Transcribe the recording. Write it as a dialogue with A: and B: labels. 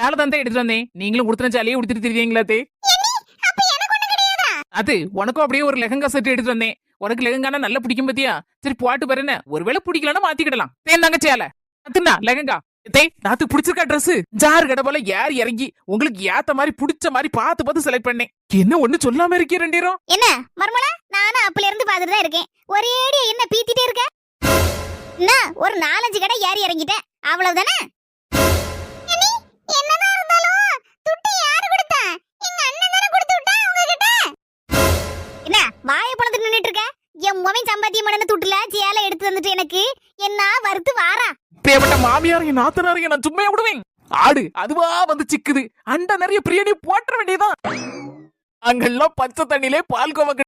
A: சேலை தான் எடுத்துட்டு வந்தேன். நீங்களும் உடுத்தின சேலையே உடுத்திட்டு தெரியுங்களா? அது உனக்கும் அப்படியே ஒரு லெஹங்கா செட் எடுத்துட்டு வந்தேன். உனக்கு லெஹங்கானா நல்லா பிடிக்கும் பத்தியா? சரி போட்டு பாருன்னு, ஒருவேளை பிடிக்கலன்னா மாத்திக்கிடலாம். தேந்தாங்க சேலை அதுனா லெஹங்கா. நாத்து பிடிச்சிருக்கா ட்ரெஸ்? ஜாரு கடை போல யார் இறங்கி உங்களுக்கு ஏத்த மாதிரி பிடிச்ச மாதிரி பார்த்து செலக்ட் பண்ணேன். என்ன ஒண்ணு சொல்லாம இருக்கே ரெண்டேரும்?
B: என்ன மர்மலா, நானும் அப்பல இருந்து பாத்துட்டு தான் இருக்கேன். ஒரேடி என்ன பீத்திட்டே இருக்க? என்ன ஒரு 4-5 கடை ஏறி இறங்கிட்டேன், அவ்வளவுதானே? என்னதான் இருந்தாலும் துட்டு யாரு கொடுத்தா? எங்க அண்ணன் தானே கொடுத்து விட்டா உங்ககிட்ட. என்ன வாயை பணத்துக்கு நின்னுட்டு இருக்க? என் மவன் சம்பாத்தியம் பண்ண துட்டுல சேலை எடுத்து வந்துட்டு எனக்கு என்ன வறுத்து வாரா?
A: பேப்பட்ட மாமியார் என் நாத்தனாரையும் நான் சும்மா விடுவேன். ஆடு அதுவா வந்து சிக்குது. அண்ட நிறைய பிரியாணி போட்ட வேண்டியதான். அங்கெல்லாம் பச்சை தண்ணியிலே பால் கோவா